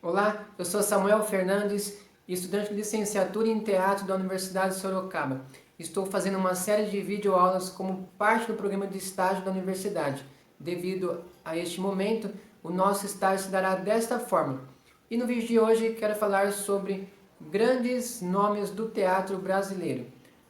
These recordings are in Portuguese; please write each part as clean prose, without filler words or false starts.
Olá, eu sou Samuel Fernandes, estudante de licenciatura em teatro da Universidade de Sorocaba. Estou fazendo uma série de videoaulas como parte do programa de estágio da universidade. Devido a este momento, o nosso estágio se dará desta forma. E no vídeo de hoje quero falar sobre grandes nomes do teatro brasileiro.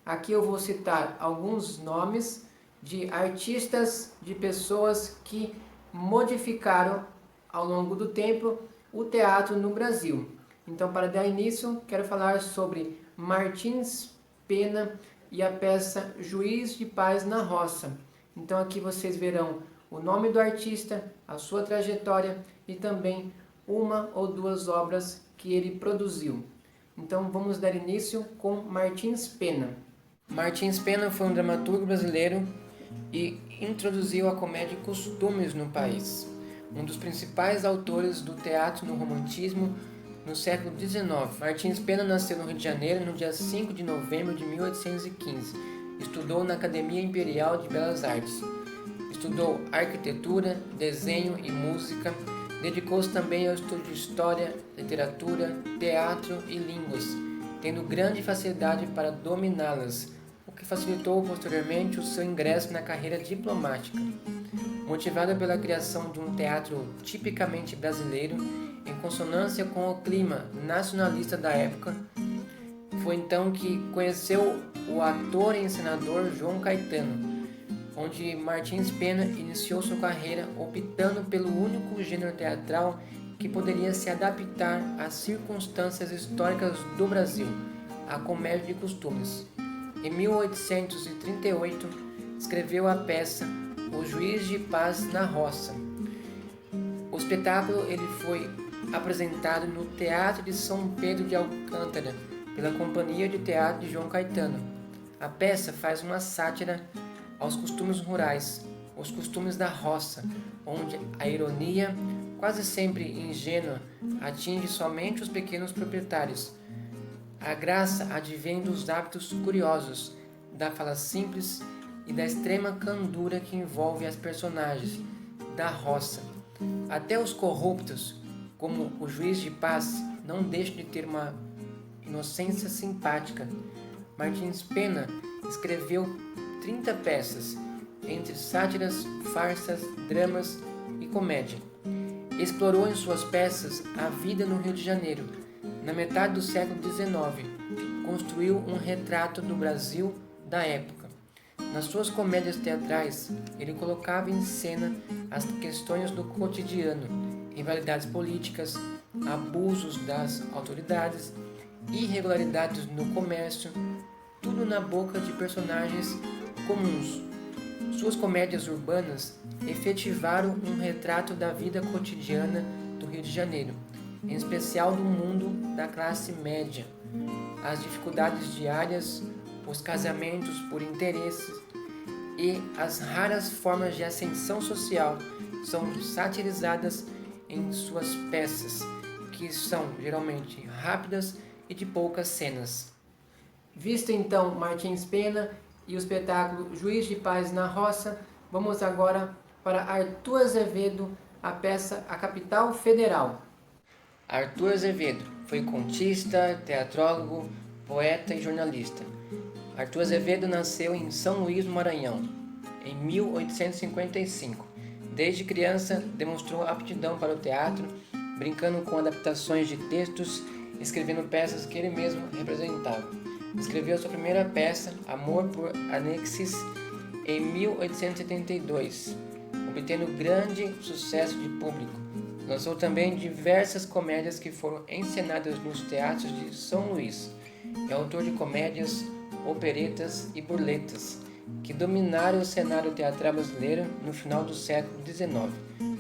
Aqui eu vou citar alguns nomes de artistas, de pessoas que modificaram ao longo do tempo o teatro no Brasil. Então, para dar início, quero falar sobre Martins Pena e a peça Juiz de Paz na Roça. Então, aqui vocês verão o nome do artista, a sua trajetória e também uma ou duas obras que ele produziu. Então, vamos dar início com Martins Pena. Martins Pena foi um dramaturgo brasileiro e introduziu a comédia e costumes no país. Um dos principais autores do teatro no romantismo no século XIX. Martins Pena nasceu no Rio de Janeiro no dia 5 de novembro de 1815. Estudou na Academia Imperial de Belas Artes. Estudou arquitetura, desenho e música. Dedicou-se também ao estudo de história, literatura, teatro e línguas, tendo grande facilidade para dominá-las, o que facilitou posteriormente o seu ingresso na carreira diplomática. Motivado pela criação de um teatro tipicamente brasileiro, em consonância com o clima nacionalista da época, foi então que conheceu o ator e encenador João Caetano, onde Martins Pena iniciou sua carreira optando pelo único gênero teatral que poderia se adaptar às circunstâncias históricas do Brasil, a comédia de costumes. Em 1838, escreveu a peça O Juiz de Paz na Roça. O espetáculo ele foi apresentado no Teatro de São Pedro de Alcântara, pela Companhia de Teatro de João Caetano. A peça faz uma sátira aos costumes rurais, os costumes da roça, onde a ironia, quase sempre ingênua, atinge somente os pequenos proprietários. A graça advém dos hábitos curiosos, da fala simples e da extrema candura que envolve as personagens da roça. Até os corruptos, como o juiz de paz, não deixam de ter uma inocência simpática. Martins Pena escreveu 30 peças, entre sátiras, farsas, dramas e comédia. Explorou em suas peças a vida no Rio de Janeiro. Na metade do século XIX, construiu um retrato do Brasil da época. Nas suas comédias teatrais, ele colocava em cena as questões do cotidiano, rivalidades políticas, abusos das autoridades, irregularidades no comércio, tudo na boca de personagens comuns. Suas comédias urbanas efetivaram um retrato da vida cotidiana do Rio de Janeiro, em especial do mundo da classe média, as dificuldades diárias, os casamentos por interesses e as raras formas de ascensão social são satirizadas em suas peças, que são geralmente rápidas e de poucas cenas. Visto então Martins Pena e o espetáculo Juiz de Paz na Roça, vamos agora para Arthur Azevedo, a peça A Capital Federal. Arthur Azevedo foi contista, teatrólogo, poeta e jornalista. Arthur Azevedo nasceu em São Luís do Maranhão, em 1855. Desde criança demonstrou aptidão para o teatro, brincando com adaptações de textos, escrevendo peças que ele mesmo representava. Escreveu sua primeira peça, Amor por Anexis, em 1872, obtendo grande sucesso de público. Lançou também diversas comédias que foram encenadas nos teatros de São Luís. É autor de comédias, operetas e burletas, que dominaram o cenário teatral brasileiro no final do século XIX.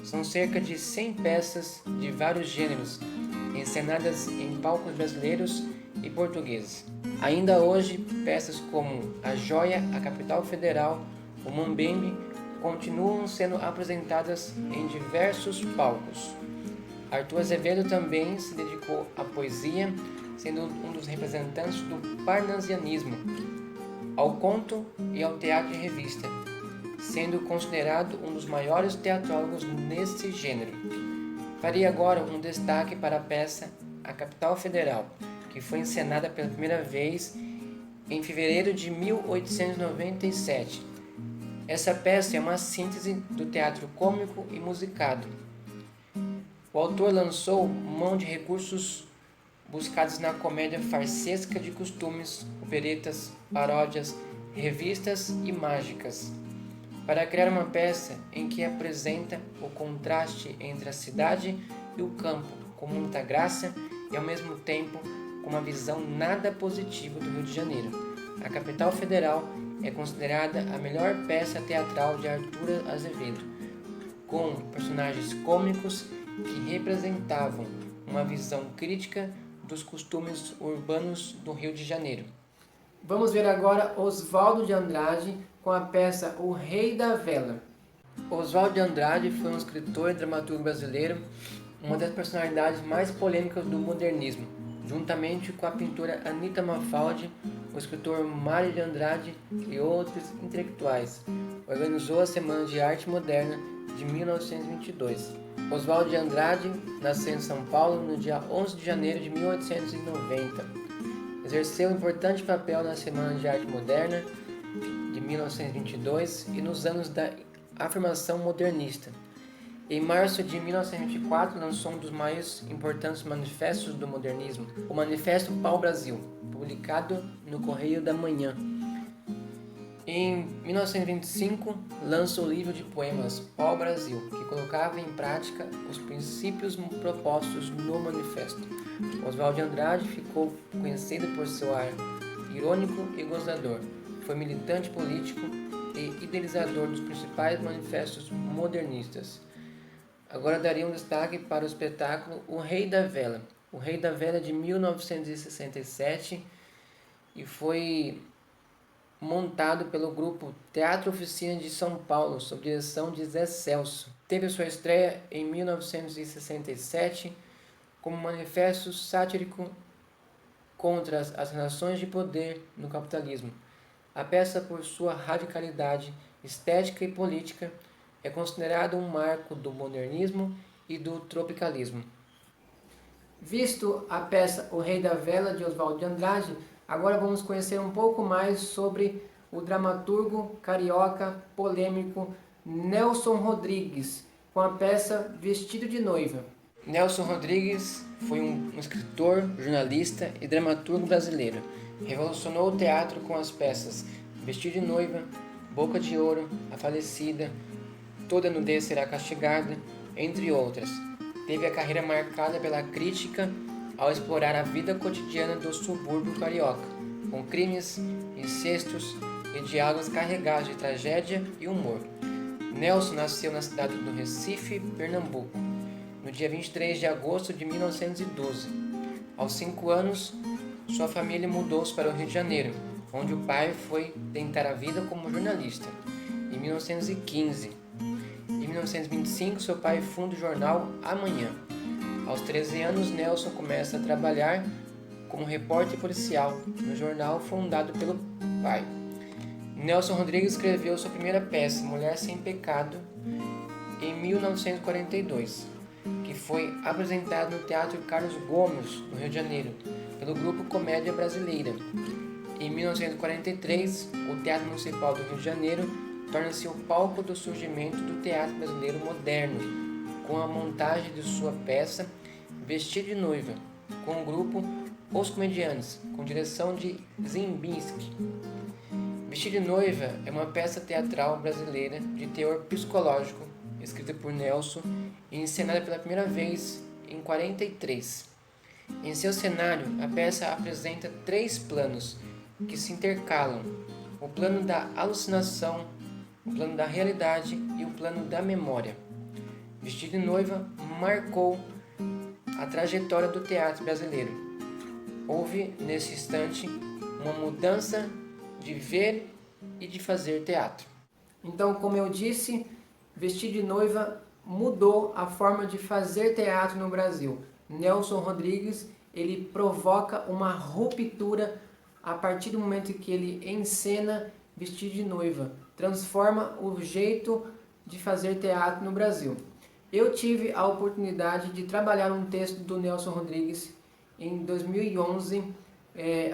São cerca de 100 peças de vários gêneros, encenadas em palcos brasileiros e portugueses. Ainda hoje, peças como A Joia, A Capital Federal, O Mambembe continuam sendo apresentadas em diversos palcos. Arthur Azevedo também se dedicou à poesia, sendo um dos representantes do parnasianismo, ao conto e ao teatro de revista, sendo considerado um dos maiores teatrólogos nesse gênero. Faria agora um destaque para a peça A Capital Federal, que foi encenada pela primeira vez em fevereiro de 1897. Essa peça é uma síntese do teatro cômico e musicado. O autor lançou mão de recursos buscados na comédia farsesca de costumes, operetas, paródias, revistas e mágicas, para criar uma peça em que apresenta o contraste entre a cidade e o campo, com muita graça e ao mesmo tempo com uma visão nada positiva do Rio de Janeiro. A Capital Federal é considerada a melhor peça teatral de Arthur Azevedo, com personagens cômicos que representavam uma visão crítica dos costumes urbanos do Rio de Janeiro. Vamos ver agora Oswaldo de Andrade com a peça O Rei da Vela. Oswaldo de Andrade foi um escritor e dramaturgo brasileiro, uma das personalidades mais polêmicas do modernismo, juntamente com a pintora Anita Mafaldi, o escritor Mário de Andrade e outros intelectuais. Organizou a Semana de Arte Moderna de 1922. Oswaldo de Andrade nasceu em São Paulo no dia 11 de janeiro de 1890. Exerceu um importante papel na Semana de Arte Moderna de 1922 e nos anos da afirmação modernista. Em março de 1924, lançou um dos mais importantes manifestos do modernismo, o Manifesto Pau-Brasil, publicado no Correio da Manhã. Em 1925, lança o livro de poemas Pau-Brasil, que colocava em prática os princípios propostos no manifesto. Oswaldo de Andrade ficou conhecido por seu ar irônico e gozador. Foi militante político e idealizador dos principais manifestos modernistas. Agora daria um destaque para o espetáculo O Rei da Vela. O Rei da Vela é de 1967 e foi montado pelo grupo Teatro Oficina de São Paulo, sob direção de Zé Celso. Teve sua estreia em 1967 como manifesto sático contra as relações de poder no capitalismo. A peça, por sua radicalidade estética e política, é considerada um marco do modernismo e do tropicalismo. Visto a peça O Rei da Vela, de Oswaldo de Andrade, agora vamos conhecer um pouco mais sobre o dramaturgo carioca polêmico Nelson Rodrigues, com a peça Vestido de Noiva. Nelson Rodrigues foi um escritor, jornalista e dramaturgo brasileiro. Revolucionou o teatro com as peças Vestido de Noiva, Boca de Ouro, A Falecida, Toda Nudez Será Castigada, entre outras. Teve a carreira marcada pela crítica ao explorar a vida cotidiana do subúrbio carioca, com crimes, incestos e diálogos carregados de tragédia e humor. Nelson nasceu na cidade do Recife, Pernambuco, no dia 23 de agosto de 1912. Aos 5 anos, sua família mudou-se para o Rio de Janeiro, onde o pai foi tentar a vida como jornalista. Em 1915, em 1925, seu pai funda o jornal Amanhã. Aos 13 anos, Nelson começa a trabalhar como repórter policial no jornal fundado pelo pai. Nelson Rodrigues escreveu sua primeira peça, Mulher Sem Pecado, em 1942, que foi apresentada no Teatro Carlos Gomes, no Rio de Janeiro, pelo grupo Comédia Brasileira. Em 1943, o Teatro Municipal do Rio de Janeiro torna-se o palco do surgimento do teatro brasileiro moderno, com a montagem de sua peça Vestido de Noiva, com o grupo Os Comediantes, com direção de Ziembinski. Vestido de Noiva é uma peça teatral brasileira de teor psicológico, escrita por Nelson e encenada pela primeira vez em 1943. Em seu cenário, a peça apresenta 3 planos que se intercalam: o plano da alucinação, o plano da realidade e o plano da memória. Vestido de Noiva marcou a trajetória do teatro brasileiro. Houve, nesse instante, uma mudança de ver e de fazer teatro. Então, como eu disse, Vestido de Noiva mudou a forma de fazer teatro no Brasil. Nelson Rodrigues, ele provoca uma ruptura a partir do momento que ele encena Vestido de Noiva, transforma o jeito de fazer teatro no Brasil. Eu tive a oportunidade de trabalhar um texto do Nelson Rodrigues em 2011,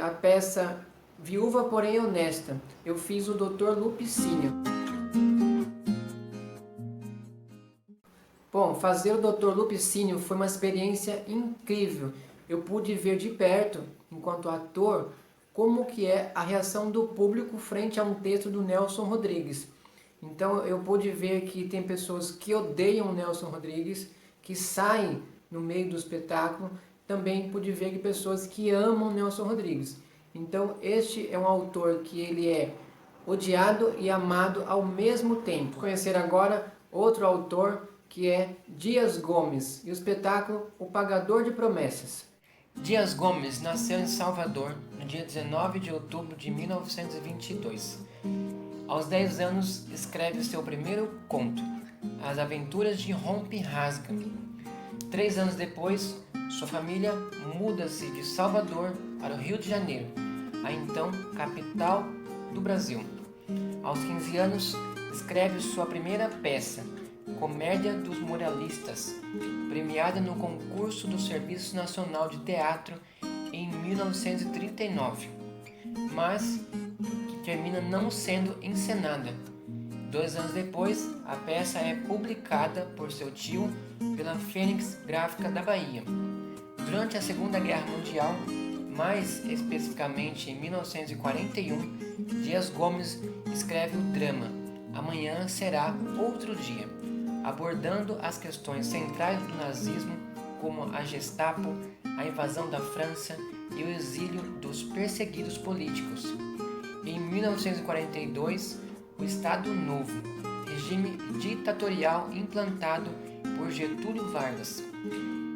a peça Viúva Porém Honesta. Eu fiz o Dr. Lupicínio. Bom, fazer o Dr. Lupicínio foi uma experiência incrível. Eu pude ver de perto, enquanto ator, como que é a reação do público frente a um texto do Nelson Rodrigues. Então eu pude ver que tem pessoas que odeiam o Nelson Rodrigues, que saem no meio do espetáculo. Também pude ver que pessoas que amam Nelson Rodrigues. Então este é um autor que ele é odiado e amado ao mesmo tempo. Vamos conhecer agora outro autor que é Dias Gomes e o espetáculo O Pagador de Promessas. Dias Gomes nasceu em Salvador no dia 19 de outubro de 1922. Aos 10 anos, escreve seu primeiro conto, As Aventuras de Rompe e Rasga. 3 anos depois, sua família muda-se de Salvador para o Rio de Janeiro, a então capital do Brasil. Aos 15 anos, escreve sua primeira peça, Comédia dos Muralistas, premiada no concurso do Serviço Nacional de Teatro em 1939, mas que termina não sendo encenada. 2 anos depois, a peça é publicada por seu tio pela Fênix Gráfica da Bahia. Durante a Segunda Guerra Mundial, mais especificamente em 1941, Dias Gomes escreve o drama Amanhã Será Outro Dia, abordando as questões centrais do nazismo, como a Gestapo, a invasão da França e o exílio dos perseguidos políticos. Em 1942, o Estado Novo, regime ditatorial implantado por Getúlio Vargas,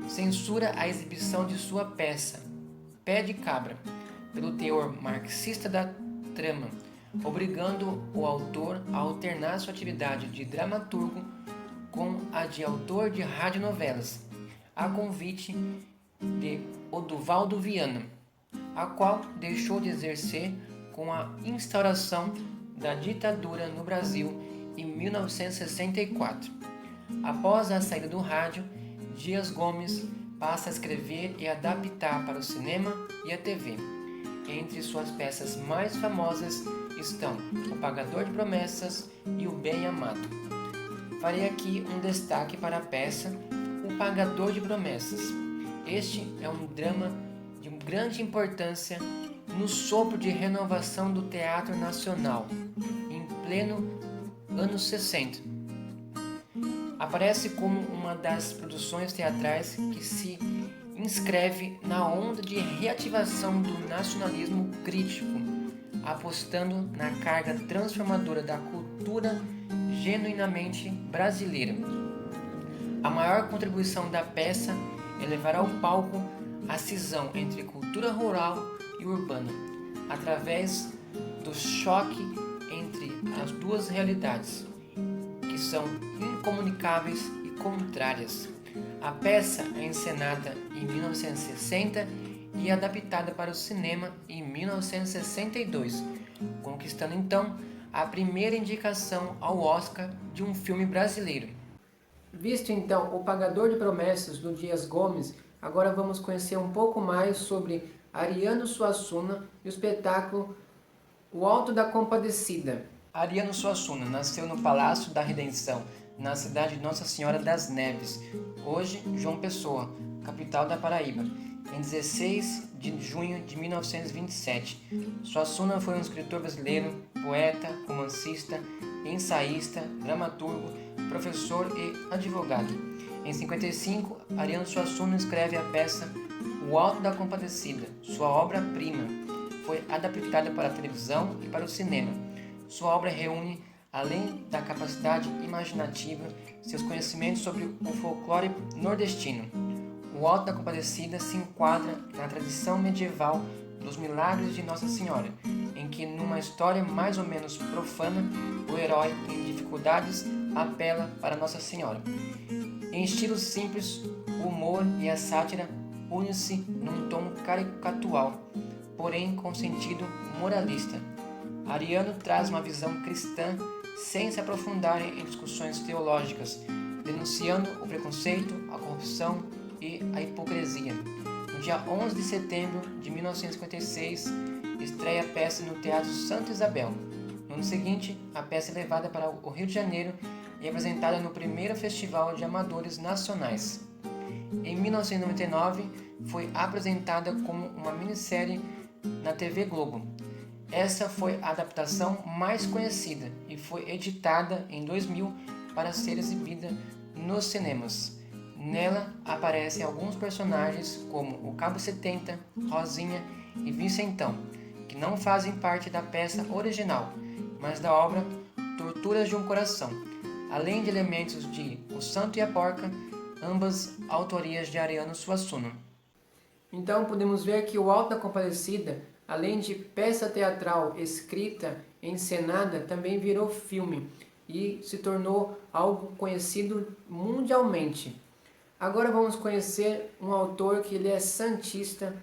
censura a exibição de sua peça, Pé de Cabra, pelo teor marxista da trama, obrigando o autor a alternar sua atividade de dramaturgo com a de autor de radionovelas, a convite de Oduvaldo Viana, a qual deixou de exercer com a instauração da ditadura no Brasil em 1964. Após a saída do rádio, Dias Gomes passa a escrever e adaptar para o cinema e a TV. Entre suas peças mais famosas estão O Pagador de Promessas e O Bem Amado. Farei aqui um destaque para a peça O Pagador de Promessas. Este é um drama de grande importância no sopro de renovação do Teatro Nacional, em pleno anos 60. Aparece como uma das produções teatrais que se inscreve na onda de reativação do nacionalismo crítico, apostando na carga transformadora da cultura genuinamente brasileira. A maior contribuição da peça é levar ao palco a cisão entre cultura rural e urbana, através do choque entre as duas realidades, que são incomunicáveis e contrárias. A peça é encenada em 1960 e adaptada para o cinema em 1962, conquistando então a primeira indicação ao Oscar de um filme brasileiro. Visto então O Pagador de Promessas, do Dias Gomes, agora vamos conhecer um pouco mais sobre Ariano Suassuna e o espetáculo O Alto da Compadecida. Ariano Suassuna nasceu no Palácio da Redenção, na cidade de Nossa Senhora das Neves, hoje João Pessoa, capital da Paraíba, em 16 de junho de 1927. Suassuna foi um escritor brasileiro, poeta, romancista, ensaísta, dramaturgo, professor e advogado. Em 55, Ariano Suassuna escreve a peça O Alto da Compadecida, sua obra-prima. Foi adaptada para a televisão e para o cinema. Sua obra reúne, além da capacidade imaginativa, seus conhecimentos sobre o folclore nordestino. O Alto da Compadecida se enquadra na tradição medieval dos milagres de Nossa Senhora, em que, numa história mais ou menos profana, o herói em dificuldades apela para Nossa Senhora. Em estilo simples, o humor e a sátira unem-se num tom caricatural, porém com sentido moralista. Ariano traz uma visão cristã sem se aprofundar em discussões teológicas, denunciando o preconceito, a corrupção e a hipocrisia. No dia 11 de setembro de 1956, estreia a peça no Teatro Santa Isabel. No ano seguinte, a peça é levada para o Rio de Janeiro e é apresentada no primeiro Festival de Amadores Nacionais. Em 1999, foi apresentada como uma minissérie na TV Globo. Essa foi a adaptação mais conhecida e foi editada em 2000 para ser exibida nos cinemas. Nela aparecem alguns personagens como o Cabo 70, Rosinha e Vicentão, que não fazem parte da peça original, mas da obra Torturas de um Coração, além de elementos de O Santo e a Porca, ambas autorias de Ariano Suassuna. Então podemos ver que o Alto da Compadecida, além de peça teatral escrita e encenada, também virou filme e se tornou algo conhecido mundialmente. Agora vamos conhecer um autor que ele é santista,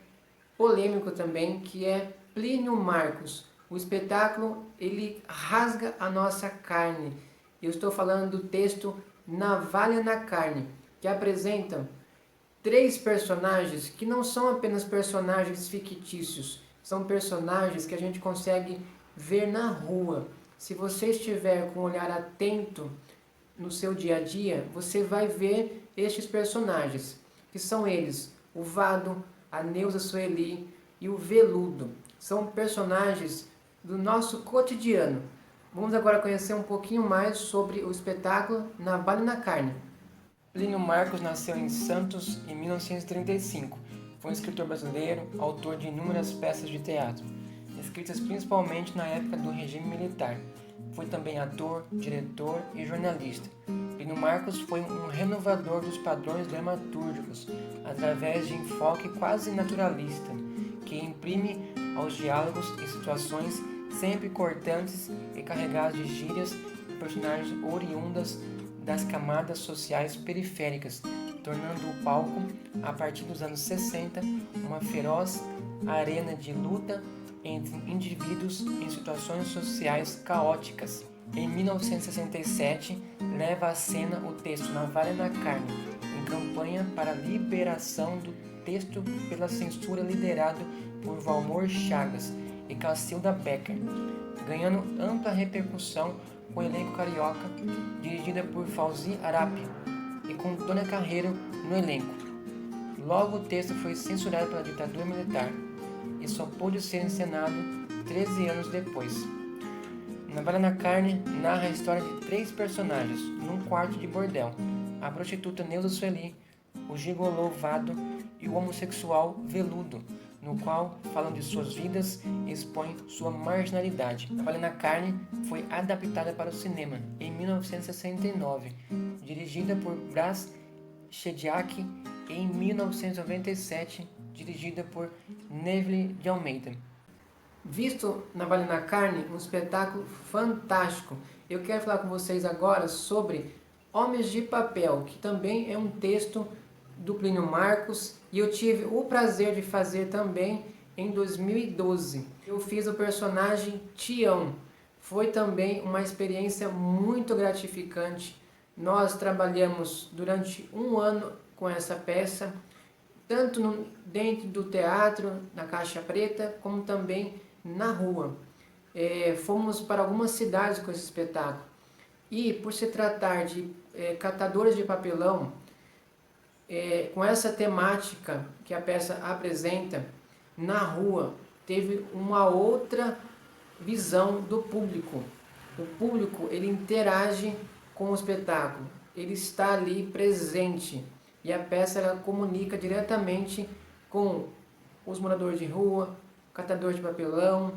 polêmico também, que é Plínio Marcos. O espetáculo ele rasga a nossa carne. Eu estou falando do texto Navalha na Carne, que apresenta 3 personagens que não são apenas personagens fictícios, são personagens que a gente consegue ver na rua. Se você estiver com um olhar atento no seu dia a dia, você vai ver estes personagens, que são eles, o Vado, a Neuza Sueli e o Veludo. São personagens do nosso cotidiano. Vamos agora conhecer um pouquinho mais sobre o espetáculo Navalha na Carne. Plínio Marcos nasceu em Santos em 1935. Foi um escritor brasileiro, autor de inúmeras peças de teatro, escritas principalmente na época do regime militar. Foi também ator, diretor e jornalista. Plínio Marcos foi um renovador dos padrões dramatúrgicos, através de enfoque quase naturalista, que imprime aos diálogos e situações sempre cortantes e carregados de gírias e personagens oriundas das camadas sociais periféricas, tornando o palco, a partir dos anos 60, uma feroz arena de luta entre indivíduos em situações sociais caóticas. Em 1967, leva à cena o texto Navalha na Carne, em campanha para a liberação do texto pela censura liderado por Valmor Chagas e Cacilda Becker, ganhando ampla repercussão com o elenco carioca, dirigida por Fauzi Arap e com Tônia Carreiro no elenco. Logo o texto foi censurado pela ditadura militar e só pôde ser encenado 13 anos depois. Navalha na Carne narra a história de 3 personagens num quarto de bordel: a prostituta Neuza Sueli, o gigolô Vado e o homossexual Veludo, no qual falam de suas vidas e expõem sua marginalidade. Navalha na Carne foi adaptada para o cinema em 1969, dirigida por Brás Chediak, e em 1997, dirigida por Neville de Almeida. Visto Navalha na Carne, um espetáculo fantástico. Eu quero falar com vocês agora sobre Homens de Papel, que também é um texto do Plínio Marcos, e eu tive o prazer de fazer também em 2012. Eu fiz o personagem Tião. Foi também uma experiência muito gratificante. Nós trabalhamos durante um ano com essa peça, tanto dentro do teatro, na Caixa Preta, como também na rua. Fomos para algumas cidades com esse espetáculo. E por se tratar de catadores de papelão, com essa temática que a peça apresenta, na rua teve uma outra visão do público. O público ele interage com o espetáculo, ele está ali presente e a peça ela comunica diretamente com os moradores de rua, catadores de papelão.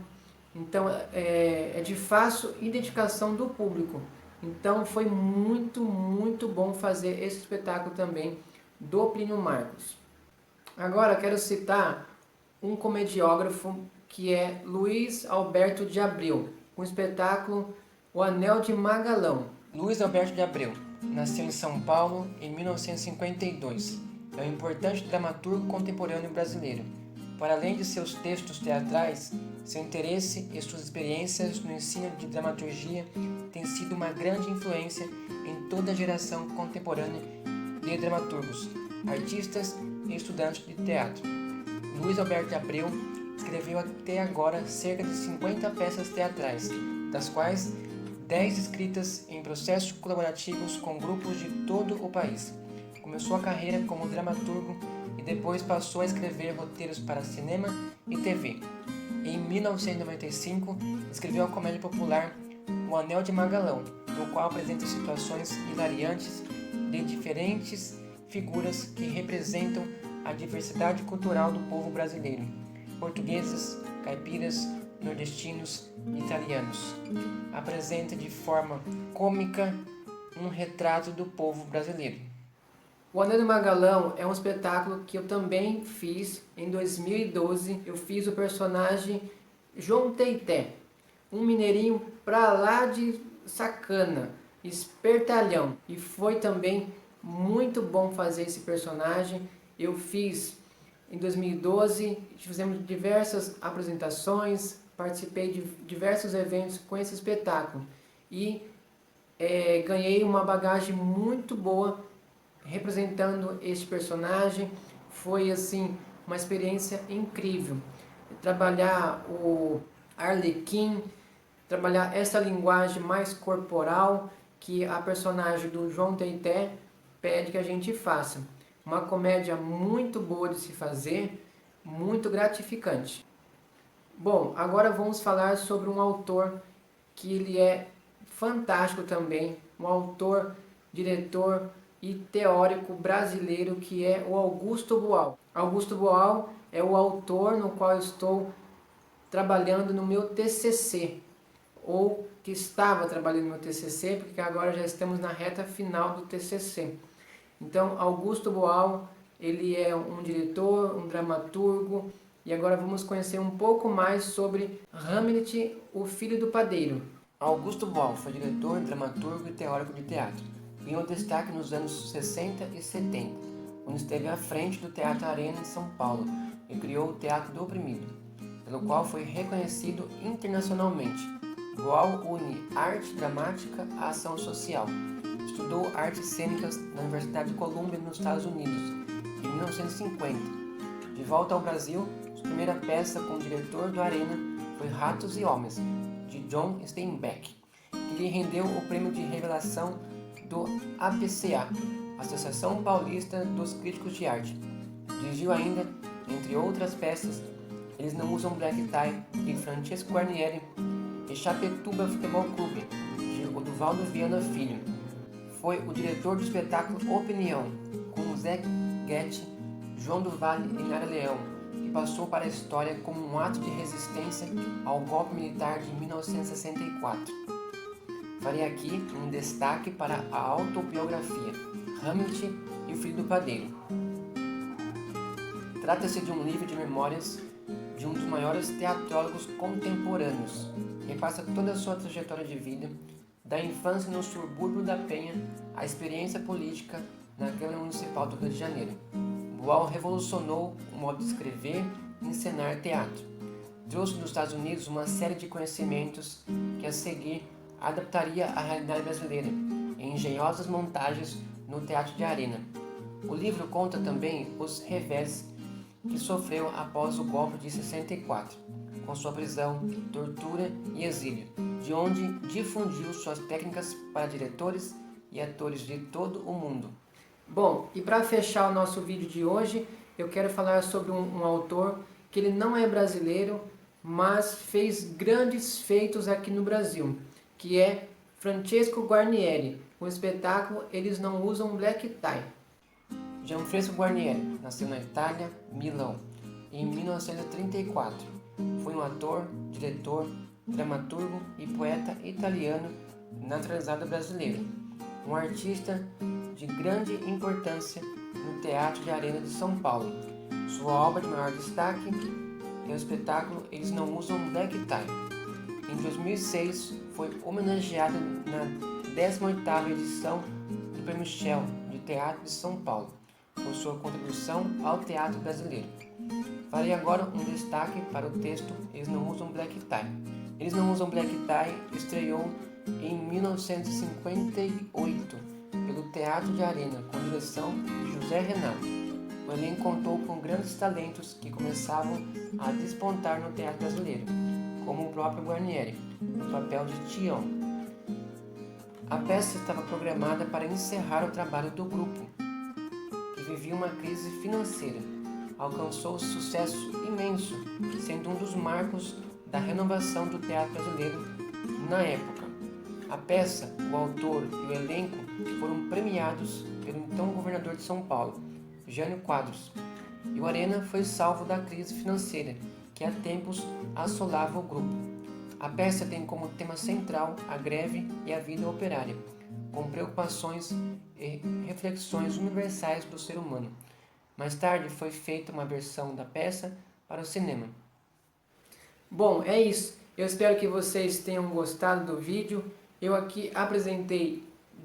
Então é de fácil identificação do público. Então foi muito bom fazer esse espetáculo também do Plínio Marcos. Agora quero citar um comediógrafo que é Luiz Alberto de Abreu, com o espetáculo O Anel de Magalhão. Luiz Alberto de Abreu nasceu em São Paulo em 1952. É um importante dramaturgo contemporâneo brasileiro. Para além de seus textos teatrais, seu interesse e suas experiências no ensino de dramaturgia têm sido uma grande influência em toda a geração contemporânea de dramaturgos, artistas e estudantes de teatro. Luiz Alberto de Abreu escreveu até agora cerca de 50 peças teatrais, das quais 10 escritas em processos colaborativos com grupos de todo o país. Começou a carreira como dramaturgo e depois passou a escrever roteiros para cinema e TV. Em 1995, escreveu a comédia popular O Anel de Magalhão, no qual apresenta situações hilariantes de diferentes figuras que representam a diversidade cultural do povo brasileiro: portugueses, caipiras, nordestinos e italianos. Apresenta de forma cômica um retrato do povo brasileiro. O Anel de Magalhão é um espetáculo que eu também fiz em 2012. Eu fiz o personagem João Teité, um mineirinho pra lá de sacana, espertalhão. E foi também muito bom fazer esse personagem. Eu fiz em 2012, fizemos diversas apresentações, participei de diversos eventos com esse espetáculo e ganhei uma bagagem muito boa representando este personagem. Foi assim uma experiência incrível. Trabalhar o Arlequim, trabalhar essa linguagem mais corporal que a personagem do João Teité pede que a gente faça. Uma comédia muito boa de se fazer, muito gratificante. Bom, agora vamos falar sobre um autor que ele é fantástico também, um autor, diretor e teórico brasileiro, que é o Augusto Boal. Augusto Boal é o autor no qual eu estou trabalhando no meu TCC, ou que estava trabalhando no meu TCC, porque agora já estamos na reta final do TCC. Então, Augusto Boal, ele é um diretor, um dramaturgo, e agora vamos conhecer um pouco mais sobre Hamlet, o filho do padeiro. Augusto Boal foi diretor, dramaturgo e teórico de teatro. Ganhou destaque nos anos 60 e 70, quando esteve à frente do Teatro Arena de São Paulo e criou o Teatro do Oprimido, pelo qual foi reconhecido internacionalmente. Boal une arte dramática à ação social. Estudou artes cênicas na Universidade de Columbia, nos Estados Unidos, em 1950. De volta ao Brasil, sua primeira peça como diretor do Arena foi Ratos e Homens, de John Steinbeck, que lhe rendeu o prêmio de revelação do APCA, Associação Paulista dos Críticos de Arte. Dirigiu ainda, entre outras peças, Eles Não Usam Black Tie, de Francesco Guarnieri, e Chapectuba Futebol Clube, de Oduvaldo Viana Filho. Foi o diretor do espetáculo Opinião, com Zé Guetti, João do Vale e Nara Leão, que passou para a história como um ato de resistência ao golpe militar de 1964. Farei aqui um destaque para a autobiografia Hamlet e o Filho do Padeiro. Trata-se de um livro de memórias de um dos maiores teatrólogos contemporâneos, que passa toda a sua trajetória de vida, da infância no subúrbio da Penha à experiência política na Câmara Municipal do Rio de Janeiro. Boal revolucionou o modo de escrever e encenar teatro. Trouxe dos Estados Unidos uma série de conhecimentos que a seguir adaptaria à realidade brasileira, em engenhosas montagens no Teatro de Arena. O livro conta também os revés que sofreu após o golpe de 64, com sua prisão, tortura e exílio, de onde difundiu suas técnicas para diretores e atores de todo o mundo. Bom, e para fechar o nosso vídeo de hoje, eu quero falar sobre um autor que ele não é brasileiro, mas fez grandes feitos aqui no Brasil, que é Francesco Guarnieri, com o espetáculo Eles Não Usam Black Tie. Gianfranco Guarnieri nasceu na Itália, Milão, em 1934. Foi um ator, diretor, dramaturgo e poeta italiano naturalizado brasileiro. Um artista de grande importância no Teatro de Arena de São Paulo. Sua obra de maior destaque é o espetáculo Eles Não Usam Black Tie. Em 2006, foi homenageado na 18ª edição do Prêmio Shell de Teatro de São Paulo, por sua contribuição ao teatro brasileiro. Farei agora um destaque para o texto Eles Não Usam Black Tie. Eles Não Usam Black Tie estreou em 1958 pelo Teatro de Arena, com direção de José Renato. O elenco contou com grandes talentos que começavam a despontar no teatro brasileiro, como o próprio Guarnieri, no papel de Tião. A peça estava programada para encerrar o trabalho do grupo, que vivia uma crise financeira. Alcançou sucesso imenso, sendo um dos marcos da renovação do teatro brasileiro na época. A peça, o autor e o elenco foram premiados pelo então governador de São Paulo, Jânio Quadros, e o Arena foi salvo da crise financeira que há tempos assolava o grupo. A peça tem como tema central a greve e a vida operária, com preocupações e reflexões universais do ser humano. Mais tarde foi feita uma versão da peça para o cinema. Bom, é isso. Eu espero que vocês tenham gostado do vídeo. Eu aqui apresentei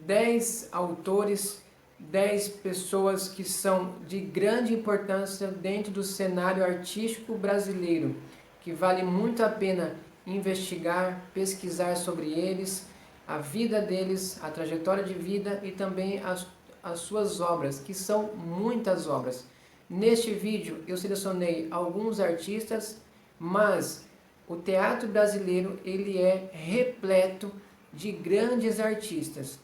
10 autores, 10 pessoas que são de grande importância dentro do cenário artístico brasileiro, que vale muito a pena investigar, pesquisar sobre eles, a vida deles, a trajetória de vida e também as suas obras, que são muitas obras. Neste vídeo eu selecionei alguns artistas, mas o teatro brasileiro ele é repleto de grandes artistas.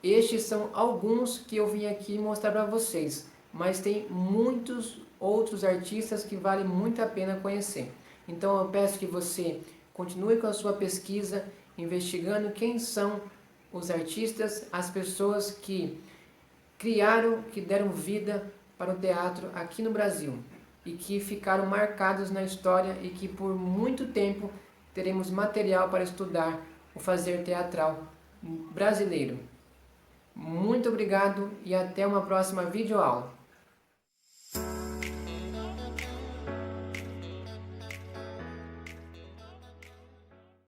Estes são alguns que eu vim aqui mostrar para vocês, mas tem muitos outros artistas que vale muito a pena conhecer. Então eu peço que você continue com a sua pesquisa, investigando quem são os artistas, as pessoas que criaram, que deram vida para o teatro aqui no Brasil e que ficaram marcados na história e que por muito tempo teremos material para estudar o fazer teatral brasileiro. Muito obrigado e até uma próxima videoaula.